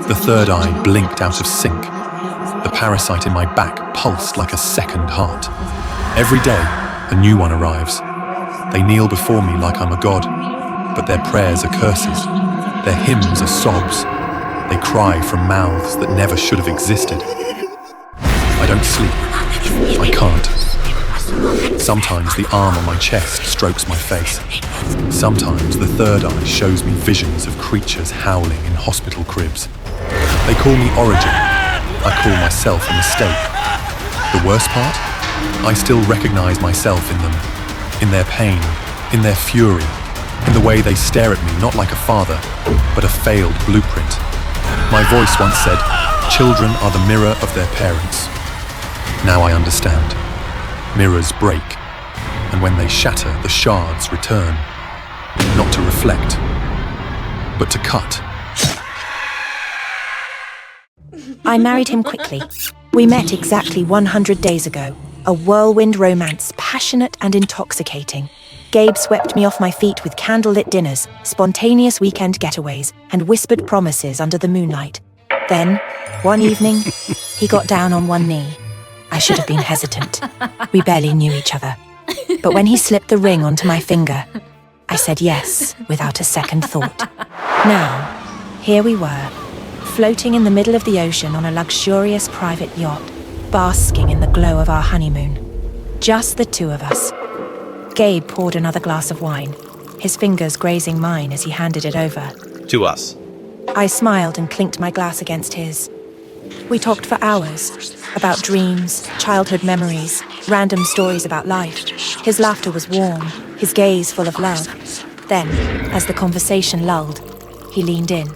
The third eye blinked out of sync. The parasite in my back pulsed like a second heart. Every day, a new one arrives. They kneel before me like I'm a god, but their prayers are curses. Their hymns are sobs. They cry from mouths that never should have existed. I don't sleep. I can't. Sometimes the arm on my chest strokes my face. Sometimes the third eye shows me visions of creatures howling in hospital cribs. They call me Origin. I call myself a mistake. The worst part? I still recognize myself in them. In their pain, in their fury, in the way they stare at me not like a father, but a failed blueprint. My voice once said, "Children are the mirror of their parents." Now I understand. Mirrors break, and when they shatter, the shards return. Not to reflect, but to cut. I married him quickly. We met exactly 100 days ago. A whirlwind romance, passionate and intoxicating. Gabe swept me off my feet with candlelit dinners, spontaneous weekend getaways, and whispered promises under the moonlight. Then, one evening, he got down on one knee. I should have been hesitant. We barely knew each other. But when he slipped the ring onto my finger, I said yes without a second thought. Now, here we were, floating in the middle of the ocean on a luxurious private yacht, basking in the glow of our honeymoon. Just the two of us. Gabe poured another glass of wine, his fingers grazing mine as he handed it over. To us. I smiled and clinked my glass against his. We talked for hours, about dreams, childhood memories, random stories about life. His laughter was warm, his gaze full of love. Then, as the conversation lulled, he leaned in.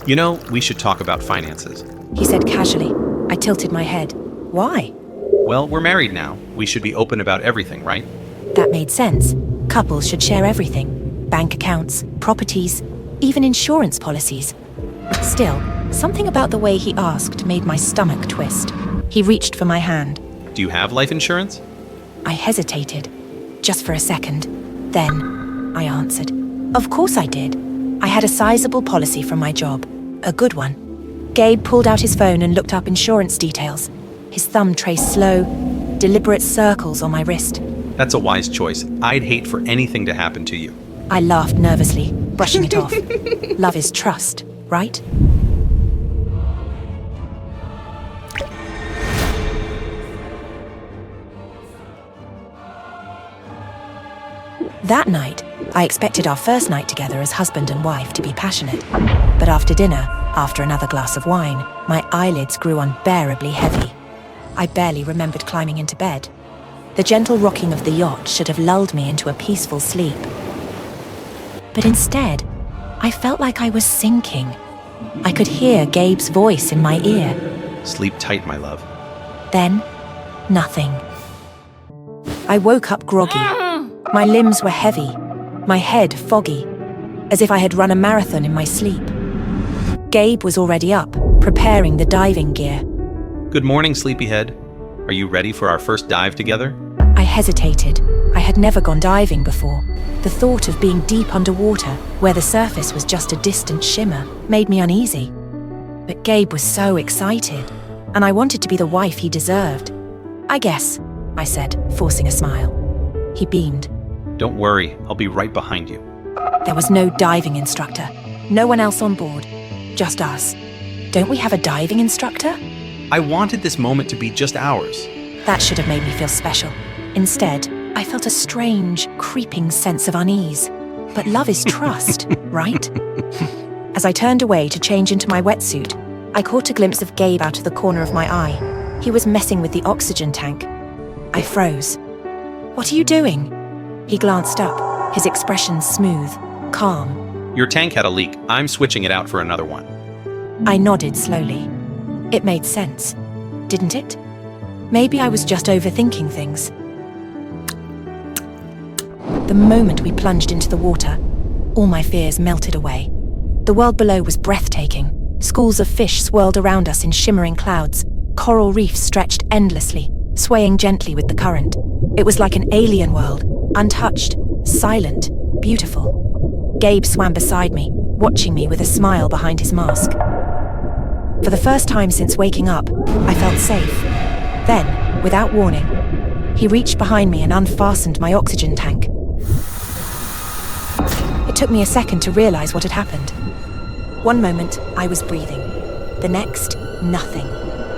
You know, we should talk about finances. He said casually. I tilted my head. Why? Well, we're married now. We should be open about everything, right? That made sense. Couples should share everything. Bank accounts, properties, even insurance policies. Still, something about the way he asked made my stomach twist. He reached for my hand. Do you have life insurance? I hesitated, just for a second. Then, I answered. Of course I did. I had a sizable policy from my job. A good one. Gabe pulled out his phone and looked up insurance details. His thumb traced slow, deliberate circles on my wrist. That's a wise choice. I'd hate for anything to happen to you. I laughed nervously, brushing it off. Love is trust, right? That night, I expected our first night together as husband and wife to be passionate. But after dinner, after another glass of wine, my eyelids grew unbearably heavy. I barely remembered climbing into bed. The gentle rocking of the yacht should have lulled me into a peaceful sleep. But instead, I felt like I was sinking. I could hear Gabe's voice in my ear. Sleep tight, my love. Then, nothing. I woke up groggy. My limbs were heavy, my head foggy, as if I had run a marathon in my sleep. Gabe was already up, preparing the diving gear. Good morning, sleepyhead. Are you ready for our first dive together? I hesitated. I had never gone diving before. The thought of being deep underwater, where the surface was just a distant shimmer, made me uneasy. But Gabe was so excited, and I wanted to be the wife he deserved. I guess, I said, forcing a smile. He beamed. Don't worry, I'll be right behind you. There was no diving instructor. No one else on board. Just us. Don't we have a diving instructor? I wanted this moment to be just ours. That should have made me feel special. Instead, I felt a strange, creeping sense of unease. But love is trust, right? As I turned away to change into my wetsuit, I caught a glimpse of Gabe out of the corner of my eye. He was messing with the oxygen tank. I froze. What are you doing? He glanced up, his expression smooth, calm. Your tank had a leak. I'm switching it out for another one. I nodded slowly. It made sense, didn't it? Maybe I was just overthinking things. The moment we plunged into the water, all my fears melted away. The world below was breathtaking. Schools of fish swirled around us in shimmering clouds. Coral reefs stretched endlessly, swaying gently with the current. It was like an alien world, untouched, silent, beautiful. Gabe swam beside me, watching me with a smile behind his mask. For the first time since waking up, I felt safe. Then, without warning, he reached behind me and unfastened my oxygen tank. It took me a second to realize what had happened. One moment, I was breathing. The next, nothing.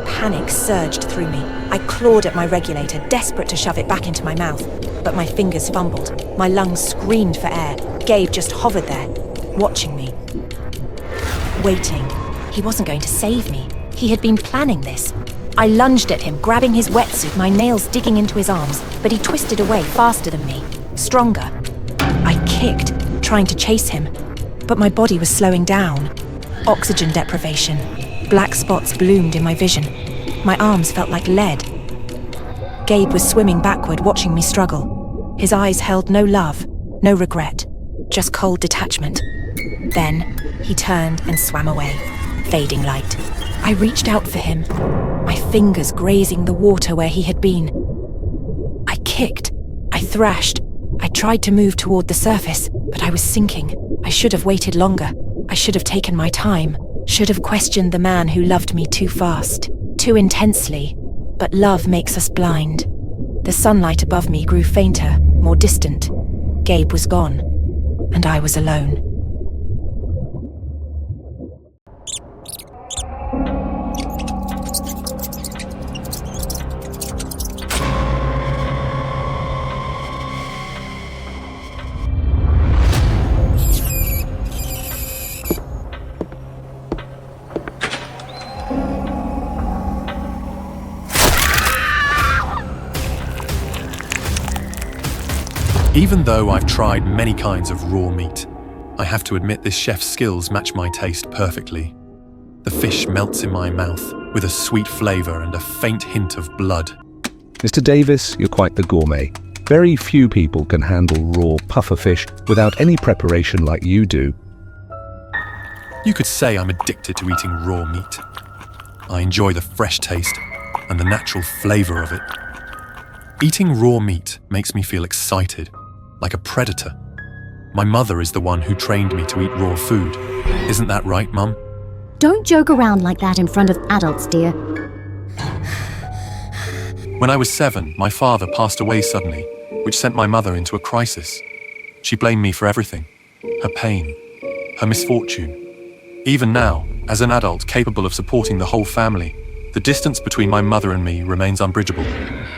Panic surged through me. I clawed at my regulator, desperate to shove it back into my mouth. But my fingers fumbled. My lungs screamed for air. Gabe just hovered there, watching me. Waiting. He wasn't going to save me. He had been planning this. I lunged at him, grabbing his wetsuit, my nails digging into his arms, but he twisted away faster than me, stronger. I kicked, trying to chase him, but my body was slowing down. Oxygen deprivation. Black spots bloomed in my vision. My arms felt like lead. Gabe was swimming backward, watching me struggle. His eyes held no love, no regret, just cold detachment. Then, he turned and swam away, fading light. I reached out for him, my fingers grazing the water where he had been. I kicked, I thrashed, I tried to move toward the surface, but I was sinking. I should have waited longer. I should have taken my time, should have questioned the man who loved me too fast, too intensely. But love makes us blind. The sunlight above me grew fainter, more distant. Gabe was gone, and I was alone. Even though I've tried many kinds of raw meat, I have to admit this chef's skills match my taste perfectly. The fish melts in my mouth with a sweet flavour and a faint hint of blood. Mr. Davis, you're quite the gourmet. Very few people can handle raw puffer fish without any preparation like you do. You could say I'm addicted to eating raw meat. I enjoy the fresh taste and the natural flavour of it. Eating raw meat makes me feel excited, like a predator. My mother is the one who trained me to eat raw food. Isn't that right, Mum? Don't joke around like that in front of adults, dear. When I was 7, my father passed away suddenly, which sent my mother into a crisis. She blamed me for everything. Her pain, her misfortune. Even now, as an adult capable of supporting the whole family, the distance between my mother and me remains unbridgeable.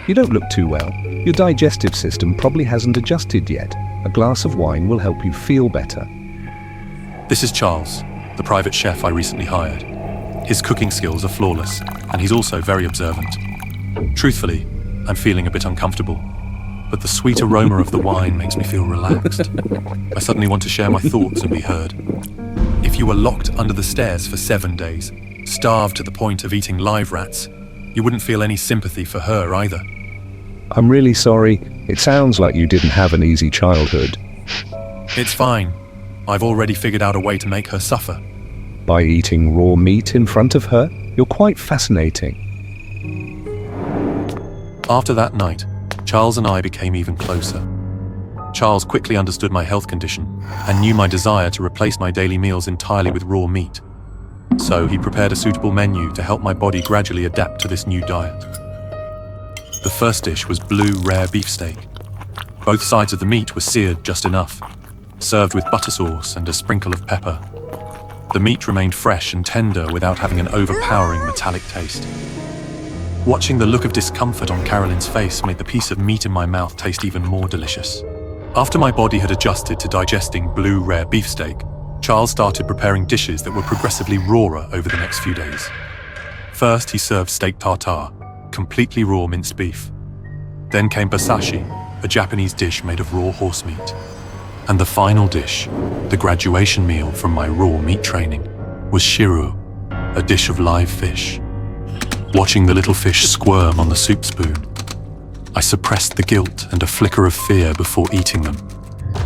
You don't look too well. Your digestive system probably hasn't adjusted yet. A glass of wine will help you feel better. This is Charles, the private chef I recently hired. His cooking skills are flawless, and he's also very observant. Truthfully, I'm feeling a bit uncomfortable, but the sweet aroma of the wine makes me feel relaxed. I suddenly want to share my thoughts and be heard. If you were locked under the stairs for 7 days, starved to the point of eating live rats, you wouldn't feel any sympathy for her either. I'm really sorry. It sounds like you didn't have an easy childhood. It's fine. I've already figured out a way to make her suffer. By eating raw meat in front of her? You're quite fascinating. After that night, Charles and I became even closer. Charles quickly understood my health condition and knew my desire to replace my daily meals entirely with raw meat. So he prepared a suitable menu to help my body gradually adapt to this new diet. The first dish was blue rare beefsteak. Both sides of the meat were seared just enough, served with butter sauce and a sprinkle of pepper. The meat remained fresh and tender without having an overpowering metallic taste. Watching the look of discomfort on Carolyn's face made the piece of meat in my mouth taste even more delicious. After my body had adjusted to digesting blue rare beefsteak, Charles started preparing dishes that were progressively rawer over the next few days. First, he served steak tartare, completely raw minced beef. Then came basashi, a Japanese dish made of raw horse meat. And the final dish, the graduation meal from my raw meat training, was shiru, a dish of live fish. Watching the little fish squirm on the soup spoon, I suppressed the guilt and a flicker of fear before eating them.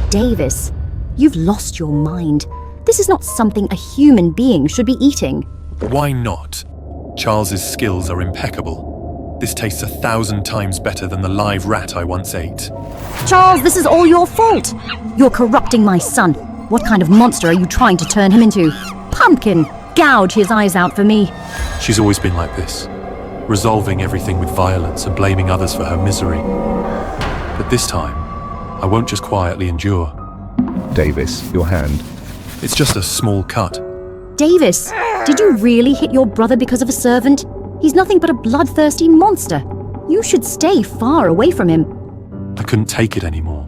Davis, you've lost your mind. This is not something a human being should be eating. Why not? Charles's skills are impeccable. This tastes 1,000 times better than the live rat I once ate. Charles, this is all your fault. You're corrupting my son. What kind of monster are you trying to turn him into? Pumpkin, gouge his eyes out for me. She's always been like this, resolving everything with violence and blaming others for her misery. But this time, I won't just quietly endure. Davis, your hand. It's just a small cut. Davis, did you really hit your brother because of a servant? He's nothing but a bloodthirsty monster. You should stay far away from him. I couldn't take it anymore.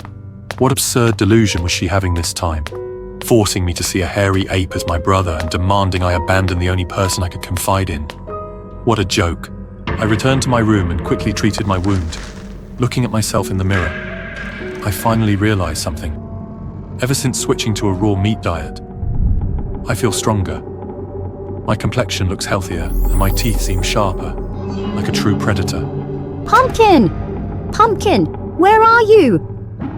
What absurd delusion was she having this time? Forcing me to see a hairy ape as my brother and demanding I abandon the only person I could confide in. What a joke. I returned to my room and quickly treated my wound. Looking at myself in the mirror, I finally realized something. Ever since switching to a raw meat diet, I feel stronger. My complexion looks healthier and my teeth seem sharper, like a true predator. Pumpkin! Pumpkin, where are you?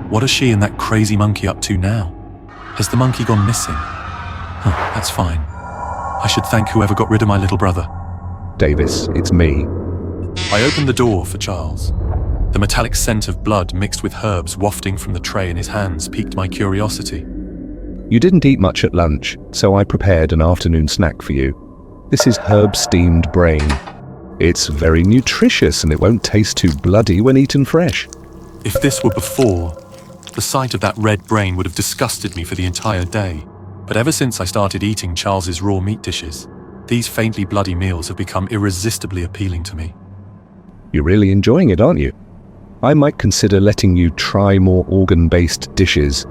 What are she and that crazy monkey up to now? Has the monkey gone missing? Huh, that's fine. I should thank whoever got rid of my little brother. Davis, it's me. I opened the door for Charles. The metallic scent of blood mixed with herbs wafting from the tray in his hands piqued my curiosity. You didn't eat much at lunch, so I prepared an afternoon snack for you. This is herb-steamed brain. It's very nutritious and it won't taste too bloody when eaten fresh. If this were before, the sight of that red brain would have disgusted me for the entire day. But ever since I started eating Charles's raw meat dishes, these faintly bloody meals have become irresistibly appealing to me. You're really enjoying it, aren't you? I might consider letting you try more organ-based dishes.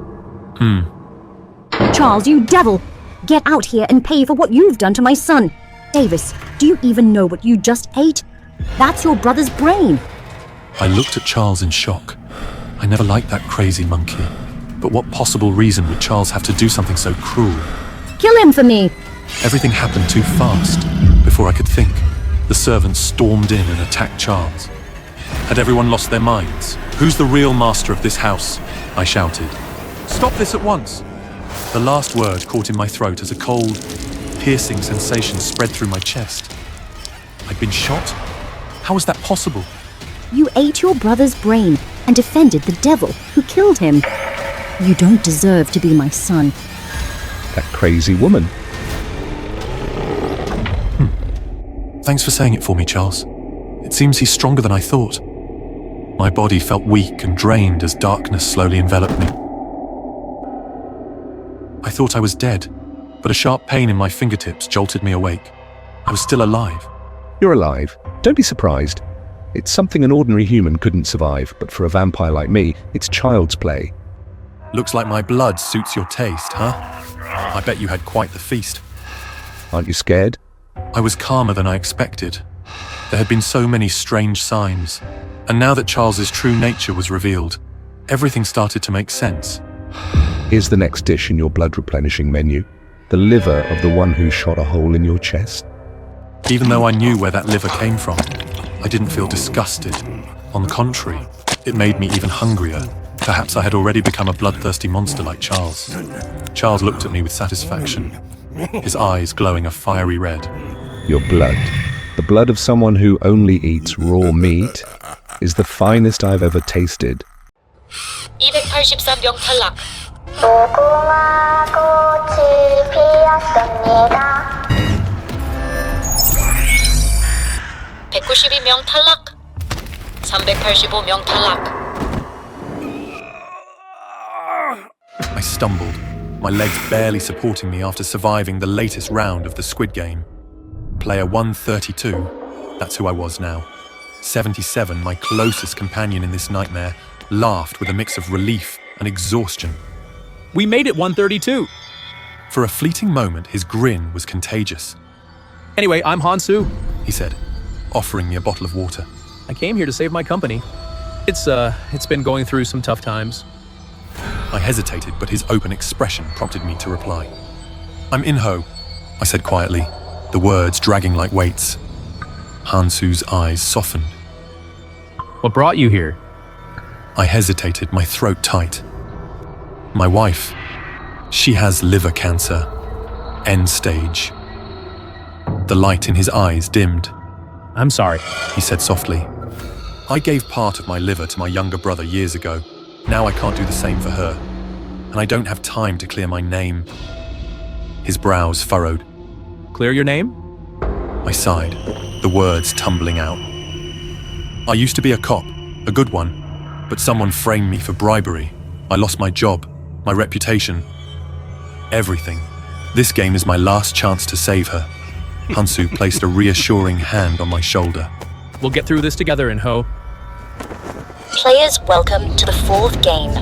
Charles, you devil! Get out here and pay for what you've done to my son. Davis, do you even know what you just ate? That's your brother's brain. I looked at Charles in shock. I never liked that crazy monkey. But what possible reason would Charles have to do something so cruel? Kill him for me! Everything happened too fast. Before I could think, the servants stormed in and attacked Charles. Had everyone lost their minds? Who's the real master of this house? I shouted. Stop this at once! The last word caught in my throat as a cold, piercing sensation spread through my chest. I'd been shot? How was that possible? You ate your brother's brain and defended the devil who killed him. You don't deserve to be my son. That crazy woman. Thanks for saying it for me, Charles. It seems he's stronger than I thought. My body felt weak and drained as darkness slowly enveloped me. I thought I was dead, but a sharp pain in my fingertips jolted me awake. I was still alive. You're alive. Don't be surprised. It's something an ordinary human couldn't survive, but for a vampire like me, it's child's play. Looks like my blood suits your taste, huh? I bet you had quite the feast. Aren't you scared? I was calmer than I expected. There had been so many strange signs, and now that Charles's true nature was revealed, everything started to make sense. Here's the next dish in your blood replenishing menu. The liver of the one who shot a hole in your chest. Even though I knew where that liver came from, I didn't feel disgusted. On the contrary, it made me even hungrier. Perhaps I had already become a bloodthirsty monster like Charles. Charles looked at me with satisfaction, his eyes glowing a fiery red. Your blood, the blood of someone who only eats raw meat, is the finest I've ever tasted. 283명 탈락. (192명 탈락) 385명 탈락. I stumbled, my legs barely supporting me after surviving the latest round of the Squid Game. Player 132, that's who I was now. 77, my closest companion in this nightmare, laughed with a mix of relief and exhaustion. We made it, 132! For a fleeting moment, his grin was contagious. Anyway, I'm Hansu, he said, offering me a bottle of water. I came here to save my company. It's been going through some tough times. I hesitated, but his open expression prompted me to reply. I'm Inho, I said quietly, the words dragging like weights. Hansu's eyes softened. What brought you here? I hesitated, my throat tight. My wife, she has liver cancer. End stage. The light in his eyes dimmed. I'm sorry, he said softly. I gave part of my liver to my younger brother years ago. Now I can't do the same for her. And I don't have time to clear my name. His brows furrowed. Clear your name? I sighed, the words tumbling out. I used to be a cop, a good one, but someone framed me for bribery. I lost my job, my reputation, everything. This game is my last chance to save her. Hansu placed a reassuring hand on my shoulder. We'll get through this together, Inho. Players, welcome to the 4th game.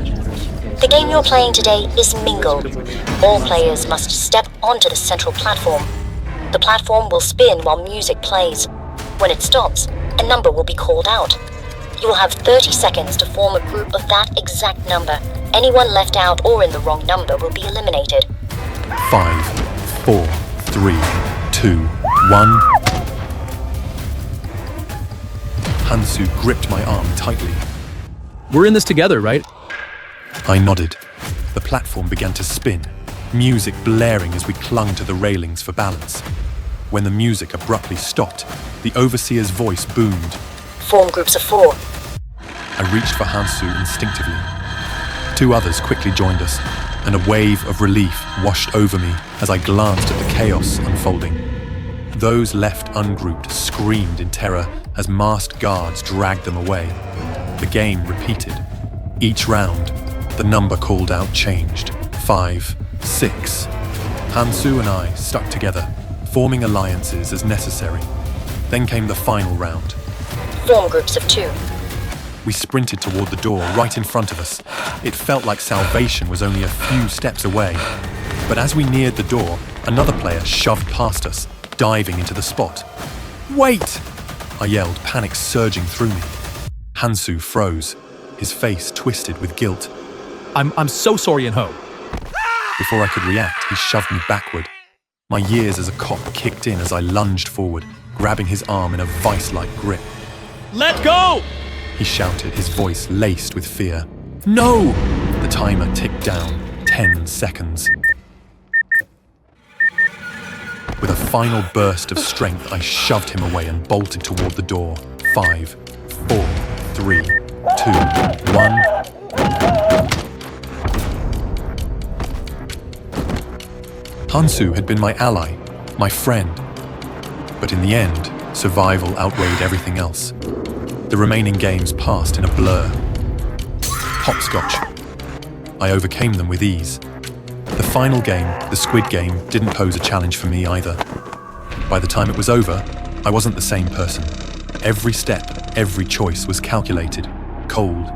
The game you're playing today is Mingle. All players must step onto the central platform. The platform will spin while music plays. When it stops, a number will be called out. You will have 30 seconds to form a group of that exact number. Anyone left out or in the wrong number will be eliminated. 5, 4, 3, 2, 1. Hansu gripped my arm tightly. We're in this together, right? I nodded. The platform began to spin, music blaring as we clung to the railings for balance. When the music abruptly stopped, the overseer's voice boomed. Form groups of 4. I reached for Hansu instinctively. 2 others quickly joined us, and a wave of relief washed over me as I glanced at the chaos unfolding. Those left ungrouped screamed in terror as masked guards dragged them away. The game repeated. Each round, the number called out changed. 5, 6. Hansu and I stuck together, forming alliances as necessary. Then came the final round. Form groups of 2. We sprinted toward the door right in front of us. It felt like salvation was only a few steps away. But as we neared the door, another player shoved past us, diving into the spot. "Wait!" I yelled, panic surging through me. Hansu froze, his face twisted with guilt. I'm so sorry, Inho. Before I could react, he shoved me backward. My years as a cop kicked in as I lunged forward, grabbing his arm in a vice-like grip. Let go! He shouted, his voice laced with fear. No! The timer ticked down, 10 seconds. With a final burst of strength, I shoved him away and bolted toward the door. 5, 4, 3, 2, 1. Hansu had been my ally, my friend. But in the end, survival outweighed everything else. The remaining games passed in a blur. Hopscotch. I overcame them with ease. The final game, the Squid Game, didn't pose a challenge for me either. By the time it was over, I wasn't the same person. Every step, every choice was calculated, cold.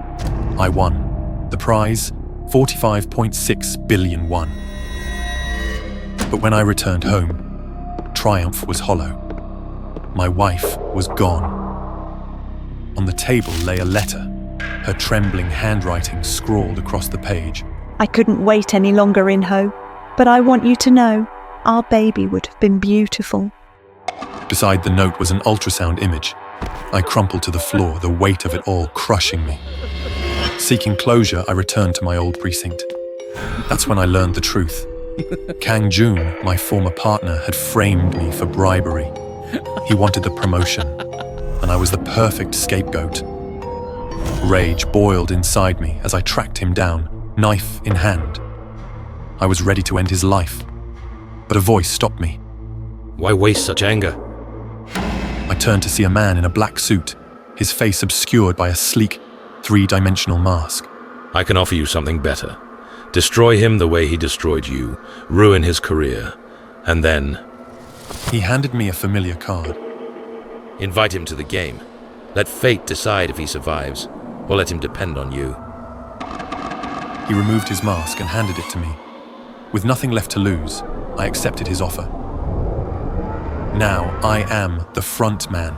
I won. The prize, 45.6 billion won. But when I returned home, triumph was hollow. My wife was gone. On the table lay a letter, her trembling handwriting scrawled across the page. I couldn't wait any longer, Inho, but I want you to know our baby would have been beautiful. Beside the note was an ultrasound image. I crumpled to the floor, the weight of it all crushing me. Seeking closure, I returned to my old precinct. That's when I learned the truth. Kang Jun, my former partner, had framed me for bribery. He wanted the promotion, and I was the perfect scapegoat. Rage boiled inside me as I tracked him down, knife in hand. I was ready to end his life, but a voice stopped me. Why waste such anger? I turned to see a man in a black suit, his face obscured by a sleek, 3-dimensional mask. I can offer you something better. Destroy him the way he destroyed you, ruin his career, and then... He handed me a familiar card. Invite him to the game. Let fate decide if he survives, or let him depend on you. He removed his mask and handed it to me. With nothing left to lose, I accepted his offer. Now I am the front man.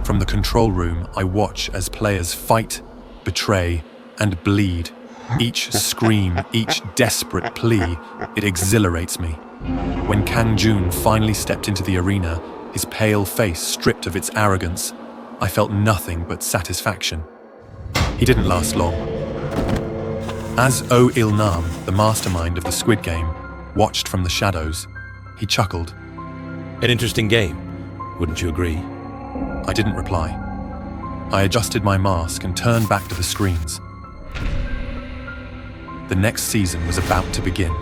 From the control room, I watch as players fight, betray, and bleed. Each scream, each desperate plea, it exhilarates me. When Kang Jun finally stepped into the arena, his pale face stripped of its arrogance, I felt nothing but satisfaction. He didn't last long. As Oh Il Nam, the mastermind of the Squid Game, watched from the shadows. He chuckled. An interesting game, wouldn't you agree? I didn't reply. I adjusted my mask and turned back to the screens. The next season was about to begin.